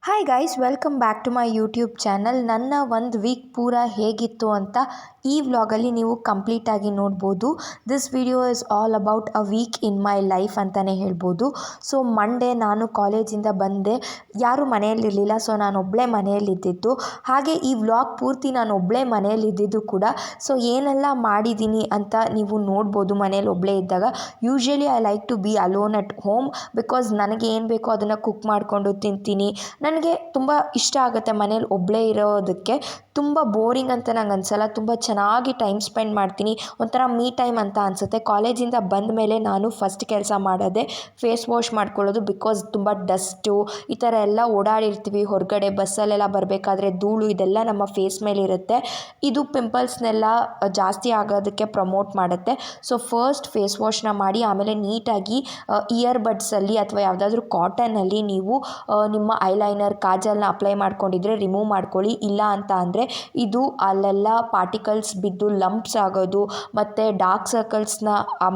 Hi guys, welcome back to my YouTube channel. ನನ್ನ ಒಂದು weak ಪೂರ ಹೇಗಿತ್ತು ಅಂತ ಈ ವ್ಲಾಗಲ್ಲಿ ನೀವು ಕಂಪ್ಲೀಟಾಗಿ ನೋಡ್ಬೋದು. This video is all about a week in my life ಅಂತಲೇ ಹೇಳ್ಬೋದು. ಸೊ ಮಂಡೇ ನಾನು ಕಾಲೇಜಿಂದ ಬಂದೆ, ಯಾರೂ ಮನೆಯಲ್ಲಿರಲಿಲ್ಲ. ಸೊ ನಾನು ಒಬ್ಬಳೇ ಮನೆಯಲ್ಲಿದ್ದಿದ್ದು. ಹಾಗೆ ಈ ವ್ಲಾಗ್ ಪೂರ್ತಿ ನಾನು ಒಬ್ಬಳೇ ಮನೆಯಲ್ಲಿದ್ದಿದ್ದು ಕೂಡ. ಸೊ ಏನೆಲ್ಲ ಮಾಡಿದ್ದೀನಿ ಅಂತ ನೀವು ನೋಡ್ಬೋದು ಮನೇಲಿ ಒಬ್ಬಳೇ ಇದ್ದಾಗ. Usually I like to be alone at home because ನನಗೆ ಏನು ಬೇಕೋ ಅದನ್ನು ಕುಕ್ ಮಾಡಿಕೊಂಡು ತಿಂತೀನಿ. ನನಗೆ ತುಂಬ ಇಷ್ಟ ಆಗುತ್ತೆ ಮನೇಲಿ ಒಬ್ಬಳೇ ಇರೋದಕ್ಕೆ. ತುಂಬ ಬೋರಿಂಗ್ ಅಂತ ನಂಗೆ ಅನಿಸಲ್ಲ, ತುಂಬ ಚೆನ್ನಾಗಿ ಟೈಮ್ ಸ್ಪೆಂಡ್ ಮಾಡ್ತೀನಿ. ಒಂಥರ ಮೀ ಟೈಮ್ ಅಂತ ಅನಿಸುತ್ತೆ. ಕಾಲೇಜಿಂದ ಬಂದ ಮೇಲೆ ನಾನು ಫಸ್ಟ್ ಕೆಲಸ ಮಾಡೋದೇ ಫೇಸ್ ವಾಶ್ ಮಾಡ್ಕೊಳ್ಳೋದು. ಬಿಕಾಸ್ ತುಂಬ ಡಸ್ಟು ಈ ಥರ ಎಲ್ಲ ಓಡಾಡಿರ್ತೀವಿ ಹೊರಗಡೆ, ಬಸ್ಸಲ್ಲೆಲ್ಲ ಬರಬೇಕಾದ್ರೆ ಧೂಳು ಇದೆಲ್ಲ ನಮ್ಮ ಫೇಸ್ ಮೇಲೆ ಇರುತ್ತೆ. ಇದು ಪಿಂಪಲ್ಸ್ನೆಲ್ಲ ಜಾಸ್ತಿ ಆಗೋದಕ್ಕೆ ಪ್ರಮೋಟ್ ಮಾಡುತ್ತೆ. ಸೊ ಫಸ್ಟ್ ಫೇಸ್ ವಾಶ್ನ ಮಾಡಿ ಆಮೇಲೆ ನೀಟಾಗಿ ಇಯರ್ ಬಡ್ಸಲ್ಲಿ ಅಥವಾ ಯಾವುದಾದ್ರೂ ಕಾಟನಲ್ಲಿ ನೀವು ನಿಮ್ಮ ಐಲೈನರ್ ಕಾಜಲ್ನ ಅಪ್ಲೈ ಮಾಡ್ಕೊಂಡಿದ್ರೆ ರಿಮೂವ್ ಮಾಡ್ಕೊಳ್ಳಿ. ಇಲ್ಲ ಅಂತ ಅಂದರೆ ಇದು ಅಲ್ಲೆಲ್ಲ ಪಾರ್ಟಿಕಲ್ಸ್ ಬಿದ್ದು ಲಂಪ್ಸ್ ಆಗೋದು ಮತ್ತು ಡಾರ್ಕ್ ಸರ್ಕಲ್ಸ್ನ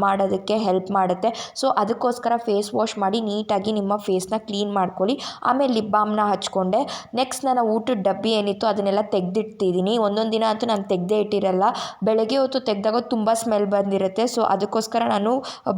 ಮಾಡೋದಕ್ಕೆ ಹೆಲ್ಪ್ ಮಾಡುತ್ತೆ. ಸೊ ಅದಕ್ಕೋಸ್ಕರ ಫೇಸ್ ವಾಶ್ ಮಾಡಿ ನೀಟಾಗಿ ನಿಮ್ಮ ಫೇಸ್ನ ಕ್ಲೀನ್ ಮಾಡ್ಕೊಳ್ಳಿ. ಆಮೇಲೆ ಲಿಪ್ ಬಾಮ್ನ ಹಚ್ಕೊಂಡೆ. ನೆಕ್ಸ್ಟ್ ನನ್ನ ಊಟದ ಡಬ್ಬಿ ಏನಿತ್ತು ಅದನ್ನೆಲ್ಲ ತೆಗೆದಿಟ್ಟಿದ್ದೀನಿ. ಒಂದೊಂದು ದಿನ ಅಂತೂ ನಾನು ತೆಗೆದೇ ಇಟ್ಟಿರಲ್ಲ. ಬೆಳಗ್ಗೆ ಹೊತ್ತು ತೆಗೆದಾಗ ತುಂಬ ಸ್ಮೆಲ್ ಬಂದಿರುತ್ತೆ. ಸೊ ಅದಕ್ಕೋಸ್ಕರ ನಾನು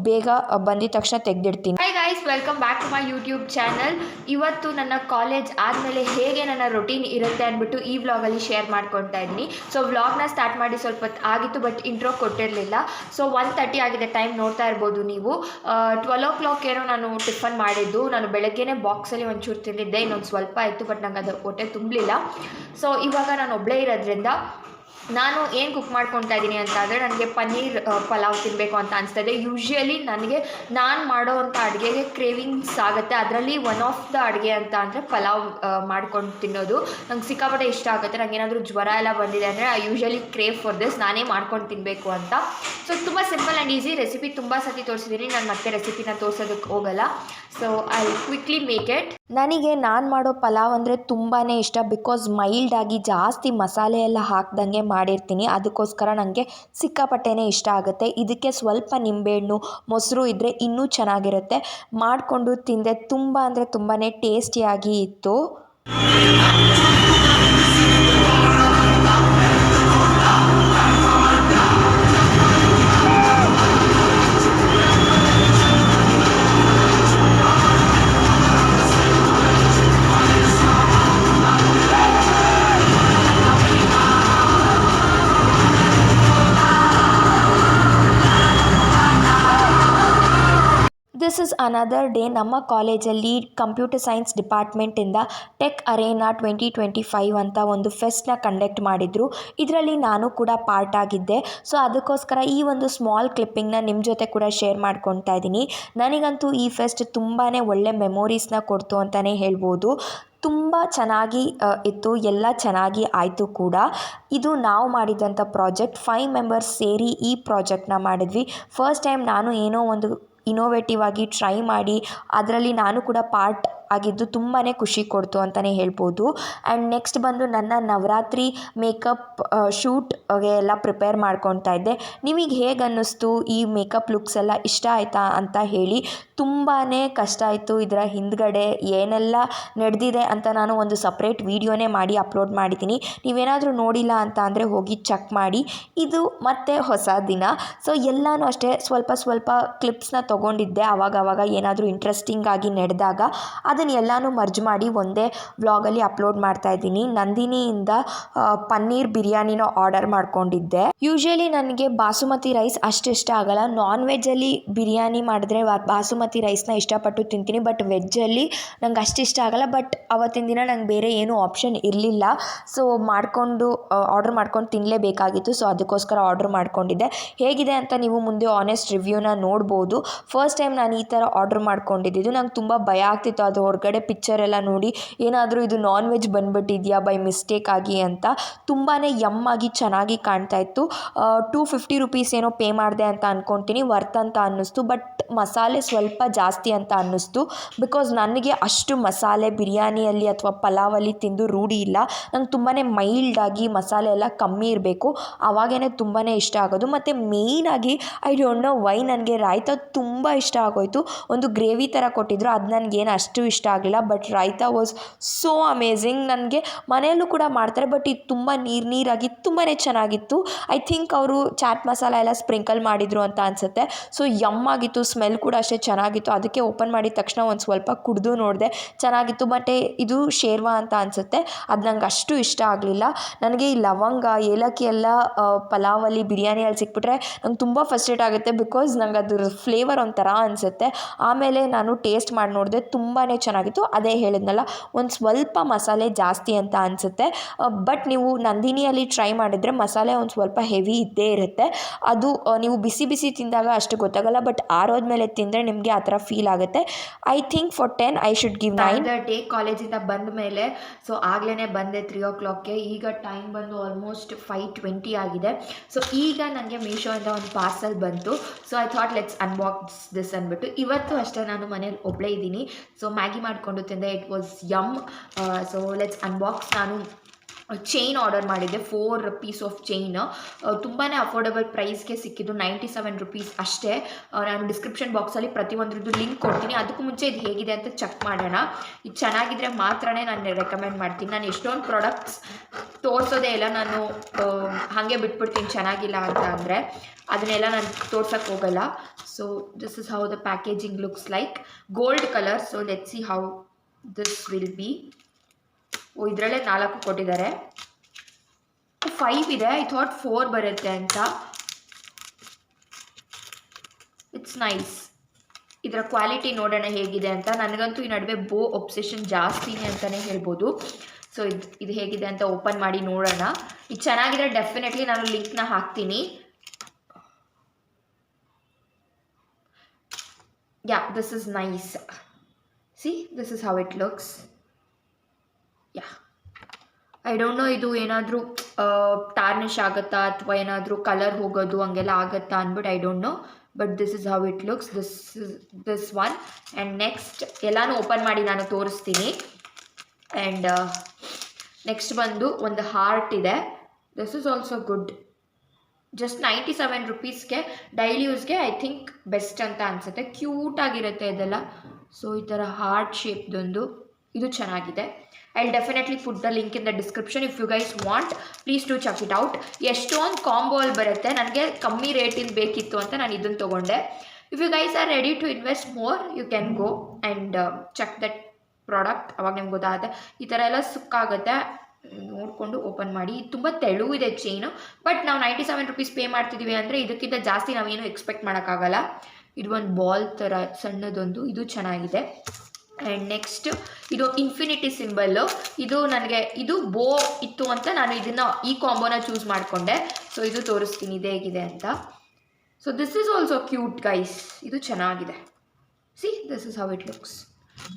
ಬೇಗ ಬಂದಿದ ತಕ್ಷಣ ತೆಗೆದಿಡ್ತೀನಿ. Hi guys, welcome back to my YouTube channel. ಇವತ್ತು ನನ್ನ ಕಾಲೇಜ್ ಆದಮೇಲೆ ಹೇಗೆ ನನ್ನ ರೊಟೀನ್ ಇರುತ್ತೆ ಅಂದ್ಬಿಟ್ಟು ಈ ವ್ಲಾಗಲ್ಲಿ ಶೇರ್ ಮಾಡ್ಕೊತಾ ಇದ್ದೀನಿ. ಸೊ ವ್ಲಾಗ್ನ ಸ್ಟಾರ್ಟ್ ಮಾಡಿ ಸ್ವಲ್ಪ ಆಗಿತ್ತು, ಬಟ್ ಇಂಟ್ರೋ ಕೊಟ್ಟಿರಲಿಲ್ಲ. ಸೊ 1:30 ಆಗಿದೆ, ಟೈಮ್ ನೋಡ್ತಾ ಇರ್ಬೋದು ನೀವು. 12 o'clock ಏನೋ ನಾನು ಟಿಫನ್ ಮಾಡಿದ್ದು. ನಾನು ಬೆಳಗ್ಗೆನೇ ಬಾಕ್ಸಲ್ಲಿ ಒಂಚೂರು ತಿಂದಿದ್ದೆ, ಇನ್ನೊಂದು ಸ್ವಲ್ಪ ಆಯಿತು, ಬಟ್ ನಂಗೆ ಅದು ಹೊಟ್ಟೆ ತುಂಬಲಿಲ್ಲ. ಸೊ ಇವಾಗ ನಾನು ಒಬ್ಬಳೇ ಇರೋದ್ರಿಂದ ನಾನು ಏನು ಕುಕ್ ಮಾಡ್ಕೊತಾ ಇದ್ದೀನಿ ಅಂತ ಅಂದರೆ, ನನಗೆ ಪನ್ನೀರ್ ಪಲಾವ್ ತಿನ್ನಬೇಕು ಅಂತ ಅನಿಸ್ತದೆ. ಯೂಶ್ವಲಿ ನನಗೆ ನಾನು ಮಾಡೋವಂಥ ಅಡುಗೆಗೆ ಕ್ರೇವಿಂಗ್ಸ್ ಆಗುತ್ತೆ. ಅದರಲ್ಲಿ ಒನ್ ಆಫ್ ದ ಅಡುಗೆ ಅಂತ ಅಂದರೆ ಪಲಾವ್ ಮಾಡ್ಕೊಂಡು ತಿನ್ನೋದು ನಂಗೆ ಸಿಕ್ಕಾಪಟ್ಟೆ ಇಷ್ಟ ಆಗುತ್ತೆ. ನನಗೆ ಏನಾದರೂ ಜ್ವರ ಎಲ್ಲ ಬಂದಿದೆ ಅಂದರೆ I usually crave for this, ನಾನೇ ಮಾಡ್ಕೊಂಡು ತಿನ್ನಬೇಕು ಅಂತ. ಸೊ ತುಂಬ ಸಿಂಪಲ್ ಆ್ಯಂಡ್ ಈಸಿ ರೆಸಿಪಿ. ತುಂಬ ಸತಿ ತೋರಿಸಿದ್ದೀನಿ, ನಾನು ಮತ್ತೆ ರೆಸಿಪಿನ ತೋರಿಸೋದಕ್ಕೆ ಹೋಗಲ್ಲ. So I quickly make it. ನನಗೆ ನಾನು ಮಾಡೋ ಪಲಾವ್ ಅಂದರೆ ತುಂಬಾ ಇಷ್ಟ. ಬಿಕಾಸ್ ಮೈಲ್ಡಾಗಿ ಜಾಸ್ತಿ ಮಸಾಲೆ ಎಲ್ಲ ಹಾಕ್ದಂಗೆ ಮಾಡಿರ್ತೀನಿ. ಅದಕ್ಕೋಸ್ಕರ ನನಗೆ ಸಿಕ್ಕಾಪಟ್ಟೆನೇ ಇಷ್ಟ ಆಗುತ್ತೆ. ಇದಕ್ಕೆ ಸ್ವಲ್ಪ ನಿಂಬೆಹಣ್ಣು ಮೊಸರು ಇದ್ದರೆ ಇನ್ನೂ ಚೆನ್ನಾಗಿರುತ್ತೆ. ಮಾಡಿಕೊಂಡು ತಿಂದೆ. ತುಂಬ ಅಂದರೆ ತುಂಬಾ ಟೇಸ್ಟಿಯಾಗಿ ಇತ್ತು. This is another day. ನಮ್ಮ ಕಾಲೇಜಲ್ಲಿ ಕಂಪ್ಯೂಟರ್ ಸೈನ್ಸ್ ಡಿಪಾರ್ಟ್ಮೆಂಟಿಂದ ಟೆಕ್ ಅರೇನಾ 2025 ಅಂತ ಒಂದು ಫೆಸ್ಟ್ನ ಕಂಡಕ್ಟ್ ಮಾಡಿದರು. ಇದರಲ್ಲಿ ನಾನು ಕೂಡ ಪಾರ್ಟ್ ಆಗಿದ್ದೆ. ಸೊ ಅದಕ್ಕೋಸ್ಕರ ಈ ಒಂದು ಸ್ಮಾಲ್ ಕ್ಲಿಪ್ಪಿಂಗ್ನ ನಿಮ್ಮ ಜೊತೆ ಕೂಡ ಶೇರ್ ಮಾಡ್ಕೊತಾ ಇದ್ದೀನಿ. ನನಗಂತೂ ಈ ಫೆಸ್ಟ್ ತುಂಬಾ ಒಳ್ಳೆ ಮೆಮೊರೀಸ್ನ ಕೊಡ್ತು ಅಂತಲೇ ಹೇಳ್ಬೋದು. ತುಂಬ ಚೆನ್ನಾಗಿ ಇತ್ತು, ಎಲ್ಲ ಚೆನ್ನಾಗಿ ಆಯಿತು ಕೂಡ. ಇದು ನಾವು ಮಾಡಿದಂಥ ಪ್ರಾಜೆಕ್ಟ್ 5 ಮೆಂಬರ್ಸ್ ಸೇರಿ ಈ ಪ್ರಾಜೆಕ್ಟ್ನ ಮಾಡಿದ್ವಿ. ಫಸ್ಟ್ ಟೈಮ್ ನಾನು ಏನೋ ಒಂದು ಇನೋವೇಟಿವ್ ಆಗಿ ಟ್ರೈ ಮಾಡಿ ಅದರಲ್ಲಿ ನಾನು ಕೂಡ ಪಾರ್ಟ್ ಆಗಿದ್ದು ತುಂಬಾ ಖುಷಿ ಕೊಡ್ತು ಅಂತಲೇ ಹೇಳ್ಬೋದು. ಆ್ಯಂಡ್ ನೆಕ್ಸ್ಟ್ ಬಂದು ನನ್ನ ನವರಾತ್ರಿ ಮೇಕಪ್ ಶೂಟ್ಗೆ ಎಲ್ಲ ಪ್ರಿಪೇರ್ ಮಾಡ್ಕೊತಾ ಇದ್ದೆ. ನಿಮಗೆ ಹೇಗೆ ಅನ್ನಿಸ್ತು ಈ ಮೇಕಪ್ ಲುಕ್ಸ್ ಎಲ್ಲ ಇಷ್ಟ ಆಯಿತಾ ಅಂತ ಹೇಳಿ. ತುಂಬಾ ಕಷ್ಟ ಆಯಿತು. ಇದರ ಹಿಂದ್ಗಡೆ ಏನೆಲ್ಲ ನಡೆದಿದೆ ಅಂತ ನಾನು ಒಂದು ಸಪ್ರೇಟ್ ವೀಡಿಯೋನೇ ಮಾಡಿ ಅಪ್ಲೋಡ್ ಮಾಡಿದ್ದೀನಿ. ನೀವೇನಾದರೂ ನೋಡಿಲ್ಲ ಅಂತ ಅಂದರೆ ಹೋಗಿ ಚೆಕ್ ಮಾಡಿ. ಇದು ಮತ್ತೆ ಹೊಸ ದಿನ. ಸೊ ಎಲ್ಲನೂ ಅಷ್ಟೇ ಸ್ವಲ್ಪ ಸ್ವಲ್ಪ ಕ್ಲಿಪ್ಸ್ನ ತೊಗೊಂಡಿದ್ದೆ. ಆವಾಗ ಏನಾದರೂ ಇಂಟ್ರೆಸ್ಟಿಂಗ್ ಆಗಿ ನಡೆದಾಗ ಅದನ್ನು ಎಲ್ಲನೂ ಮರ್ಜ್ ಮಾಡಿ ಒಂದೇ ವ್ಲಾಗಲ್ಲಿ ಅಪ್ಲೋಡ್ ಮಾಡ್ತಾ ಇದ್ದೀನಿ. ನಂದಿನಿಯಿಂದ ಪನ್ನೀರ್ ಬಿರಿಯಾನಿನ ಆರ್ಡರ್ ಮಾಡ್ಕೊಂಡಿದ್ದೆ. ಯೂಶ್ವಲಿ ನನಗೆ ಬಾಸುಮತಿ ರೈಸ್ ಅಷ್ಟು ಇಷ್ಟ ಆಗಲ್ಲ. ನಾನ್ ವೆಜ್ಜಲ್ಲಿ ಬಿರಿಯಾನಿ ಮಾಡಿದ್ರೆ ಬಾಸುಮತಿ ರೈಸ್ನ ಇಷ್ಟಪಟ್ಟು ತಿಂತೀನಿ. ಬಟ್ ವೆಜ್ಜಲ್ಲಿ ನಂಗೆ ಅಷ್ಟು ಇಷ್ಟ ಆಗಲ್ಲ. ಬಟ್ ಅವತ್ತಿನ ದಿನ ನಂಗೆ ಬೇರೆ ಏನೂ ಆಪ್ಷನ್ ಇರಲಿಲ್ಲ. ಸೊ ಆರ್ಡರ್ ಮಾಡ್ಕೊಂಡು ತಿನ್ನಲೇಬೇಕಾಗಿತ್ತು. ಸೊ ಅದಕ್ಕೋಸ್ಕರ ಆರ್ಡರ್ ಮಾಡ್ಕೊಂಡಿದ್ದೆ. ಹೇಗಿದೆ ಅಂತ ನೀವು ಮುಂದೆ ಆನೆಸ್ಟ್ ರಿವ್ಯೂನ ನೋಡ್ಬೋದು. ಫಸ್ಟ್ ಟೈಮ್ ನಾನು ಈ ಥರ ಆರ್ಡರ್ ಮಾಡ್ಕೊಂಡಿದ್ದು. ನಂಗೆ ತುಂಬ ಭಯ ಆಗ್ತಿತ್ತು ಅದು ಹೊರಗಡೆ ಪಿಕ್ಚರ್ ಎಲ್ಲ ನೋಡಿ ಏನಾದರೂ ಇದು ನಾನ್ ವೆಜ್ ಬಂದುಬಿಟ್ಟಿದೆಯಾ ಬೈ ಮಿಸ್ಟೇಕ್ ಆಗಿ ಅಂತ. ತುಂಬಾ ಯಮ್ಮಾಗಿ ಚೆನ್ನಾಗಿ ಕಾಣ್ತಾ ಇತ್ತು. 250 rupees ಏನೋ ಪೇ ಮಾಡಿದೆ ಅಂತ ಅಂದ್ಕೊತೀನಿ. ವರ್ತ್ ಅಂತ ಅನ್ನಿಸ್ತು. ಬಟ್ ಮಸಾಲೆ ಸ್ವಲ್ಪ ಜಾಸ್ತಿ ಅಂತ ಅನ್ನಿಸ್ತು. ಬಿಕಾಸ್ ನನಗೆ ಅಷ್ಟು ಮಸಾಲೆ ಬಿರಿಯಾನಿಯಲ್ಲಿ ಅಥವಾ ಪಲಾವಲ್ಲಿ ತಿಂದು ರೂಢಿ ಇಲ್ಲ. ನಂಗೆ ತುಂಬಾ ಮೈಲ್ಡಾಗಿ ಮಸಾಲೆ ಎಲ್ಲ ಕಮ್ಮಿ ಇರಬೇಕು, ಆವಾಗೇ ತುಂಬಾ ಇಷ್ಟ ಆಗೋದು. ಮತ್ತು ಮೇಯ್ನಾಗಿ ಐ ಡೋಂಟ್ ನೋ ವೈ ನನಗೆ ರಾಯ್ತ ತುಂಬ ಇಷ್ಟ ಆಗೋಯಿತು. ಒಂದು ಗ್ರೇವಿ ಥರ ಕೊಟ್ಟಿದ್ರು, ಅದು ನನಗೇನು ಅಷ್ಟು ಇಷ್ಟ ಇಷ್ಟ ಆಗಲಿಲ್ಲ. But raita was so amazing. ನನಗೆ ಮನೆಯಲ್ಲೂ ಕೂಡ ಮಾಡ್ತಾರೆ, ಬಟ್ ಇದು ತುಂಬ ನೀರಾಗಿ ತುಂಬಾ ಚೆನ್ನಾಗಿತ್ತು. ಐ ಥಿಂಕ್ ಅವರು ಚಾಟ್ ಮಸಾಲ ಎಲ್ಲ ಸ್ಪ್ರಿಂಕಲ್ ಮಾಡಿದರು ಅಂತ ಅನಿಸುತ್ತೆ. ಸೊ ಆಗಿತ್ತು, ಸ್ಮೆಲ್ ಕೂಡ ಅಷ್ಟೇ ಚೆನ್ನಾಗಿತ್ತು. ಅದಕ್ಕೆ ಓಪನ್ ಮಾಡಿದ ತಕ್ಷಣ ಒಂದು ಸ್ವಲ್ಪ ಕುಡಿದು ನೋಡಿದೆ, ಚೆನ್ನಾಗಿತ್ತು. ಬಟ್ ಇದು ಶೇರ್ವಾ ಅಂತ ಅನಿಸುತ್ತೆ, ಅದು ನಂಗೆ ಅಷ್ಟು ಇಷ್ಟ ಆಗಲಿಲ್ಲ. ನನಗೆ ಈ ಲವಂಗ ಏಲಕ್ಕಿ ಎಲ್ಲ ಪಲಾವಲ್ಲಿ ಬಿರಿಯಾನಿಯಲ್ಲಿ ಸಿಕ್ಬಿಟ್ರೆ ನಂಗೆ ತುಂಬ ಫಸ್ಟ್ರೇಟ್ ಆಗುತ್ತೆ, ಬಿಕಾಸ್ ನಂಗೆ ಅದ್ರ ಫ್ಲೇವರ್ ಒಂಥರ ಅನಿಸುತ್ತೆ. ಆಮೇಲೆ ನಾನು ಟೇಸ್ಟ್ ಮಾಡಿ ನೋಡಿದೆ, ತುಂಬಾ ಚೆನ್ನಾಗಿತ್ತು. ಅದೇ ಹೇಳಿದ್ನಲ್ಲ, ಒಂದು ಸ್ವಲ್ಪ ಮಸಾಲೆ ಜಾಸ್ತಿ ಅಂತ ಅನಿಸುತ್ತೆ. ಬಟ್ ನೀವು ನಂದಿನಿಯಲ್ಲಿ ಟ್ರೈ ಮಾಡಿದರೆ ಮಸಾಲೆ ಒಂದು ಸ್ವಲ್ಪ ಹೆವಿ ಇದ್ದೇ ಇರುತ್ತೆ. ಅದು ನೀವು ಬಿಸಿ ಬಿಸಿ ತಿಂದಾಗ ಅಷ್ಟು ಗೊತ್ತಾಗಲ್ಲ, ಬಟ್ ಆರೋದ್ಮೇಲೆ ತಿಂದರೆ ನಿಮಗೆ ಆ ಥರ ಫೀಲ್ ಆಗುತ್ತೆ. I think for 10 I should give 9. Day ಕಾಲೇಜಿಂದ ಬಂದ ಮೇಲೆ ಸೊ ಆಗಲೇ ಬಂದೆ 3 o'clockಗೆ. ಈಗ ಟೈಮ್ ಬಂದು ಆಲ್ಮೋಸ್ಟ್ 5:20 ಆಗಿದೆ. ಸೊ ಈಗ ನನಗೆ ಮೀಶೋಯಿಂದ ಒಂದು ಪಾರ್ಸಲ್ ಬಂತು. So I thought let's unbox this ಅಂದ್ಬಿಟ್ಟು. ಇವತ್ತು ಅಷ್ಟೇ ನಾನು ಮನೇಲಿ ಒಬ್ಬಳೇ ಇದ್ದೀನಿ. ಸೊ ಮ್ಯಾಗಿ ಮಾಡಿಕೊಂಡು ತಿಂದೆ, it was yum. So let's unbox. ನಾನು ಚೈನ್ ಆರ್ಡರ್ ಮಾಡಿದ್ದೆ, 4 ಪೀಸ್ ಆಫ್ ಚೈನ್. ತುಂಬಾ ಅಫೋರ್ಡಬಲ್ ಪ್ರೈಸ್ಗೆ ಸಿಕ್ಕಿದ್ದು, 97 ರೂಪೀಸ್ ಅಷ್ಟೇ. ನಾನು ಡಿಸ್ಕ್ರಿಪ್ಷನ್ ಬಾಕ್ಸಲ್ಲಿ ಪ್ರತಿಯೊಂದ್ರದ್ದು ಲಿಂಕ್ ಕೊಡ್ತೀನಿ. ಅದಕ್ಕೂ ಮುಂಚೆ ಇದು ಹೇಗಿದೆ ಅಂತ ಚೆಕ್ ಮಾಡೋಣ. ಇದು ಚೆನ್ನಾಗಿದ್ರೆ ಮಾತ್ರನೇ ನಾನು ರೆಕಮೆಂಡ್ ಮಾಡ್ತೀನಿ. ನಾನು ಎಷ್ಟೊಂದು ಪ್ರಾಡಕ್ಟ್ಸ್ ತೋರಿಸೋದೇ ಇಲ್ಲ, ನಾನು ಹಾಗೆ ಬಿಟ್ಬಿಡ್ತೀನಿ ಚೆನ್ನಾಗಿಲ್ಲ ಅಂತ ಅಂದರೆ. ಅದನ್ನೆಲ್ಲ ನಾನು ತೋರ್ಸೋಕ್ಕೆ ಹೋಗಲ್ಲ. So this is how the packaging looks like. Gold colour. So let's see how this will be. ಇದರಲ್ಲೇ 4 ಕೊಟ್ಟಿದ್ದಾರೆ, 5 ಇದೆ. ಐ ಥಾಟ್ 4 ಬರುತ್ತೆ ಅಂತ. It's nice. ಇದರ ಕ್ವಾಲಿಟಿ ನೋಡೋಣ ಹೇಗಿದೆ ಅಂತ. ನನಗಂತೂ ಈ ನಡುವೆ ಬೋ ಒಬ್ಸೆಷನ್ ಜಾಸ್ತಿನೇ ಅಂತಲೇ ಹೇಳ್ಬೋದು. ಸೊ ಇದು ಹೇಗಿದೆ ಅಂತ ಓಪನ್ ಮಾಡಿ ನೋಡೋಣ. ಇದು ಚೆನ್ನಾಗಿದ್ರೆ ಡೆಫಿನೆಟ್ಲಿ ನಾನು ಲಿಂಕ್ನ ಹಾಕ್ತೀನಿ. Yeah, this is nice. See, this is how it looks. Yeah, I don't know ಇದು ಏನಾದರೂ ಟಾರ್ನಿಷ್ ಆಗುತ್ತಾ ಅಥವಾ ಏನಾದರೂ ಕಲರ್ ಹೋಗೋದು ಹಂಗೆಲ್ಲ ಆಗುತ್ತಾ ಅಂದ್ಬಿಟ್ಟು I don't know. But this is how it looks. This one. And next ಎಲ್ಲನೂ ಓಪನ್ ಮಾಡಿ ನಾನು ತೋರಿಸ್ತೀನಿ. ಆ್ಯಂಡ್ ನೆಕ್ಸ್ಟ್ ಬಂದು ಒಂದು ಹಾರ್ಟ್ ಇದೆ. This is also good. Just 97 ರೂಪೀಸ್ಗೆ ಡೈಲಿ ಯೂಸ್ಗೆ ಐ ಥಿಂಕ್ ಬೆಸ್ಟ್ ಅಂತ ಅನಿಸುತ್ತೆ. ಕ್ಯೂಟಾಗಿರುತ್ತೆ ಇದೆಲ್ಲ. ಸೊ ಈ ಥರ ಹಾರ್ಟ್ ಶೇಪ್ದೊಂದು ಇದು ಚೆನ್ನಾಗಿದೆ. I will definitely put the link in the description. If you guys want, please to check it out. ಎಷ್ಟೊಂದು ಕಾಂಬೋ ಅಲ್ಲಿ ಬರುತ್ತೆ. ನನಗೆ ಕಮ್ಮಿ ರೇಟಿಂದ ಬೇಕಿತ್ತು ಅಂತ ನಾನು ಇದನ್ನು ತೊಗೊಂಡೆ. If you guys are ready to invest more, you can go and check that product. ಅವಾಗ ನಿಮ್ಗೆ ಗೊತ್ತಾಗುತ್ತೆ. ಈ ಥರ ಎಲ್ಲ ಸುಕ್ಕಾಗುತ್ತೆ, ನೋಡಿಕೊಂಡು ಓಪನ್ ಮಾಡಿ. ತುಂಬ ತೆಳುವಿದೆ ಚೈನು. ಬಟ್ ನಾವು 97 ರೂಪೀಸ್ ಪೇ ಮಾಡ್ತಿದ್ದೀವಿ ಅಂದರೆ ಇದಕ್ಕಿಂತ ಜಾಸ್ತಿ ನಾವೇನು ಎಕ್ಸ್ಪೆಕ್ಟ್ ಮಾಡೋಕ್ಕಾಗಲ್ಲ. ಇದು ಒಂದು ಬಾಲ್ ಥರ ಸಣ್ಣದೊಂದು, ಇದು ಚೆನ್ನಾಗಿದೆ. ಆ್ಯಂಡ್ ನೆಕ್ಸ್ಟ್ ಇದು ಇನ್ಫಿನಿಟಿ ಸಿಂಬಲ್ಲು. ಇದು ನನಗೆ ಇದು ಬೋ ಇತ್ತು ಅಂತ ನಾನು ಇದನ್ನು ಈ ಕಾಂಬೋನ ಚೂಸ್ ಮಾಡಿಕೊಂಡೆ. ಸೊ ಇದು ತೋರಿಸ್ತೀನಿ ಇದು ಹೇಗಿದೆ ಅಂತ. So this is also cute guys. ಇದು ಚೆನ್ನಾಗಿದೆ. C, this is how it looks.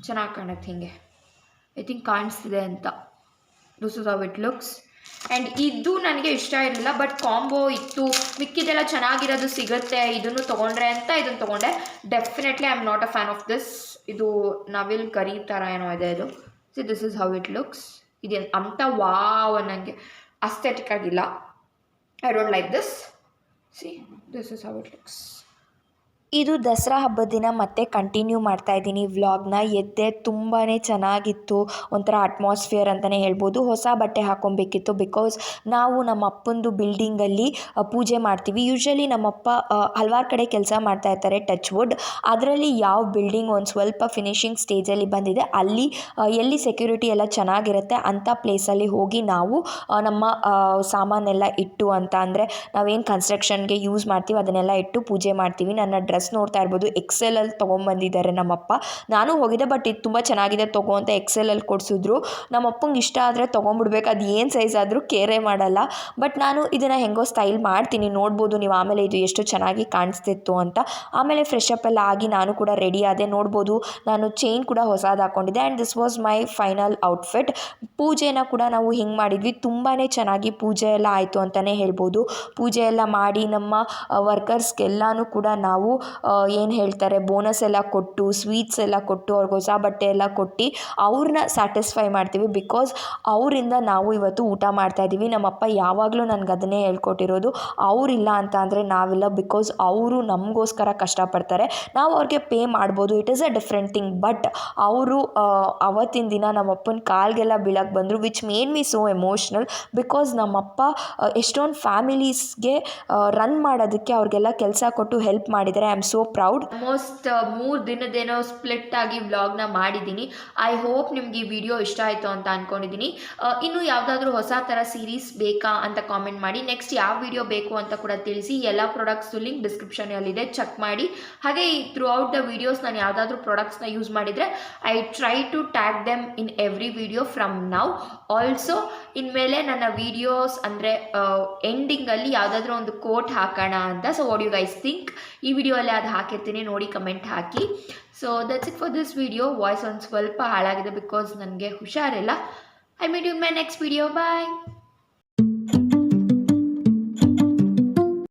ಚೆನ್ನಾಗಿ ಕಾಣುತ್ತೆ ಹಿಂಗೆ. ಐ ಥಿಂಕ್ ಕಾಣಿಸ್ತಿದೆ ಅಂತ. This is how it looks. And ಇದು ನನಗೆ ಇಷ್ಟ ಇರಲಿಲ್ಲ, ಬಟ್ ಕಾಂಬೋ ಇತ್ತು, ಮಿಕ್ಕಿದೆಲ್ಲ ಚೆನ್ನಾಗಿರೋದು ಸಿಗುತ್ತೆ ಇದನ್ನು ತೊಗೊಂಡ್ರೆ ಅಂತ ಇದನ್ನು ತೊಗೊಂಡೆ. Definitely I am not a fan of this. ಇದು ನವಿಲ್ ಕರಿ ಥರ ಏನೋ ಇದೆ ಇದು. C, this is how it looks. ಇದು ಅಂಥ ವಾವ್ ನನಗೆ ಅಸ್ಥೆಟಿಕ್ ಆಗಿಲ್ಲ. I don't like this. C, this is how it looks. ಇದು ದಸರಾ ಹಬ್ಬದ ದಿನ ಮತ್ತೆ ಕಂಟಿನ್ಯೂ ಮಾಡ್ತಾಯಿದ್ದೀನಿ ವ್ಲಾಗ್ನ. ಎದ್ದೆ ತುಂಬಾ ಚೆನ್ನಾಗಿತ್ತು, ಒಂಥರ ಅಟ್ಮಾಸ್ಫಿಯರ್ ಅಂತಲೇ ಹೇಳ್ಬೋದು. ಹೊಸ ಬಟ್ಟೆ ಹಾಕ್ಕೊಬೇಕಿತ್ತು, ಬಿಕಾಸ್ ನಾವು ನಮ್ಮ ಅಪ್ಪಂದು ಬಿಲ್ಡಿಂಗಲ್ಲಿ ಪೂಜೆ ಮಾಡ್ತೀವಿ. ಯೂಶ್ವಲಿ ನಮ್ಮಪ್ಪ ಹಲವಾರು ಕಡೆ ಕೆಲಸ ಮಾಡ್ತಾಯಿರ್ತಾರೆ, ಟಚ್ ವುಡ್. ಅದರಲ್ಲಿ ಯಾವ ಬಿಲ್ಡಿಂಗ್ ಒಂದು ಸ್ವಲ್ಪ ಫಿನಿಷಿಂಗ್ ಸ್ಟೇಜಲ್ಲಿ ಬಂದಿದೆ, ಅಲ್ಲಿ ಎಲ್ಲಿ ಸೆಕ್ಯೂರಿಟಿ ಎಲ್ಲ ಚೆನ್ನಾಗಿರುತ್ತೆ ಅಂಥ ಪ್ಲೇಸಲ್ಲಿ ಹೋಗಿ ನಾವು ನಮ್ಮ ಸಾಮಾನೆಲ್ಲ ಇಟ್ಟು, ಅಂತ ಅಂದರೆ ನಾವೇನು ಕನ್ಸ್ಟ್ರಕ್ಷನ್ಗೆ ಯೂಸ್ ಮಾಡ್ತೀವಿ ಅದನ್ನೆಲ್ಲ ಇಟ್ಟು ಪೂಜೆ ಮಾಡ್ತೀವಿ. ನನ್ನ ಡ್ರೆಸ್ ನೋಡ್ತಾ ಇರ್ಬೋದು, ಎಕ್ಸೆಲಲ್ಲಿ ತೊಗೊಂಬಂದಿದ್ದಾರೆ ನಮ್ಮಪ್ಪ. ನಾನು ಹೋಗಿದ್ದೆ, ಬಟ್ ಇದು ತುಂಬ ಚೆನ್ನಾಗಿದೆ ತೊಗೊ ಅಂತ ಎಕ್ಸೆಲಲ್ಲಿ ಕೊಡಿಸಿದ್ರು. ನಮ್ಮಪ್ಪಂಗೆ ಇಷ್ಟ ಆದರೆ ತೊಗೊಂಬಿಡ್ಬೇಕು, ಅದು ಏನು ಸೈಜ್ ಆದರೂ ಕೇರೇ ಮಾಡಲ್ಲ. ಬಟ್ ನಾನು ಇದನ್ನು ಹೆಂಗೋ ಸ್ಟೈಲ್ ಮಾಡ್ತೀನಿ, ನೋಡ್ಬೋದು ನೀವು ಆಮೇಲೆ ಇದು ಎಷ್ಟು ಚೆನ್ನಾಗಿ ಕಾಣಿಸ್ತಿತ್ತು ಅಂತ. ಆಮೇಲೆ ಫ್ರೆಶ್ ಅಪ್ ಎಲ್ಲ ಆಗಿ ನಾನು ಕೂಡ ರೆಡಿ ಆದೆ. ನೋಡ್ಬೋದು ನಾನು ಚೈನ್ ಕೂಡ ಹೊಸದು ಹಾಕ್ಕೊಂಡಿದ್ದೆ. And this was my final outfit. ಪೂಜೆನ ಕೂಡ ನಾವು ಹಿಂಗೆ ಮಾಡಿದ್ವಿ, ತುಂಬಾ ಚೆನ್ನಾಗಿ ಪೂಜೆ ಎಲ್ಲ ಆಯಿತು ಅಂತಲೇ ಹೇಳ್ಬೋದು. ಪೂಜೆ ಎಲ್ಲ ಮಾಡಿ ನಮ್ಮ ವರ್ಕರ್ಸ್ಗೆಲ್ಲನೂ ಕೂಡ ನಾವು ಏನು ಹೇಳ್ತಾರೆ ಬೋನಸ್ ಎಲ್ಲ ಕೊಟ್ಟು ಸ್ವೀಟ್ಸ್ ಎಲ್ಲ ಕೊಟ್ಟು ಅವ್ರಿಗೆ ಹೊಸ ಬಟ್ಟೆ ಎಲ್ಲ ಕೊಟ್ಟು ಅವ್ರನ್ನ ಸ್ಯಾಟಿಸ್ಫೈ ಮಾಡ್ತೀವಿ. ಬಿಕಾಸ್ ಅವರಿಂದ ನಾವು ಇವತ್ತು ಊಟ ಮಾಡ್ತಾಯಿದ್ದೀವಿ. ನಮ್ಮಪ್ಪ ಯಾವಾಗಲೂ ನನಗೆ ಅದನ್ನೇ ಹೇಳ್ಕೊಟ್ಟಿರೋದು, ಅವರಿಲ್ಲ ಅಂತ ಅಂದರೆ ನಾವಿಲ್ಲ. ಬಿಕಾಸ್ ಅವರು ನಮಗೋಸ್ಕರ ಕಷ್ಟಪಡ್ತಾರೆ. ನಾವು ಅವ್ರಿಗೆ ಪೇ ಮಾಡ್ಬೋದು, it is a different thing. But ಅವರು ಅವತ್ತಿನ ದಿನ ನಮ್ಮಪ್ಪನ ಕಾಲಿಗೆಲ್ಲ ಬೀಳಕ್ಕೆ ಬಂದರು, which made me so emotional. Because ನಮ್ಮಪ್ಪ ಎಷ್ಟೊಂದು ಫ್ಯಾಮಿಲೀಸ್ಗೆ ರನ್ ಮಾಡೋದಕ್ಕೆ ಅವ್ರಿಗೆಲ್ಲ ಕೆಲಸ ಕೊಟ್ಟು ಹೆಲ್ಪ್ ಮಾಡಿದ್ದಾರೆ. I am so proud. Almost 3 ದಿನದೇನೋ ಸ್ಪ್ಲಿಟ್ ಆಗಿ ವ್ಲಾಗ್ನ ಮಾಡಿದ್ದೀನಿ. ಐ ಹೋಪ್ ನಿಮ್ಗೆ ಈ ವಿಡಿಯೋ ಇಷ್ಟ ಆಯಿತು ಅಂತ ಅಂದ್ಕೊಂಡಿದ್ದೀನಿ. ಇನ್ನು ಯಾವುದಾದ್ರೂ ಹೊಸ ಥರ ಸೀರೀಸ್ ಬೇಕಾ ಅಂತ ಕಾಮೆಂಟ್ ಮಾಡಿ. ನೆಕ್ಸ್ಟ್ ಯಾವ ವಿಡಿಯೋ ಬೇಕು ಅಂತ ಕೂಡ ತಿಳಿಸಿ. ಎಲ್ಲ ಪ್ರಾಡಕ್ಟ್ಸು ಲಿಂಕ್ ಡಿಸ್ಕ್ರಿಪ್ಷನಲ್ಲಿದೆ, ಚೆಕ್ ಮಾಡಿ. ಹಾಗೆ ಈ ಥ್ರೂ ಔಟ್ ದ ವೀಡಿಯೋಸ್ ನಾನು ಯಾವುದಾದ್ರೂ ಪ್ರಾಡಕ್ಟ್ಸ್ನ ಯೂಸ್ ಮಾಡಿದರೆ I try to tag them in every video from now. Also ಇನ್ಮೇಲೆ ನನ್ನ ವೀಡಿಯೋಸ್ ಅಂದರೆ ಎಂಡಿಂಗಲ್ಲಿ ಯಾವುದಾದ್ರೂ ಒಂದು ಕೋಟ್ ಹಾಕೋಣ ಅಂತ. So what you guys think? ಈ ವಿಡಿಯೋಲ್ಲಿ ಅದು ಹಾಕಿರ್ತೀನಿ, ನೋಡಿ ಕಮೆಂಟ್ ಹಾಕಿ. So that's it for this video. Voice ಒಂದು ಸ್ವಲ್ಪ ಹಾಳಾಗಿದೆ ಬಿಕಾಸ್ ನನಗೆ ಹುಷಾರಿಲ್ಲ. I meet you in my next video. Bye.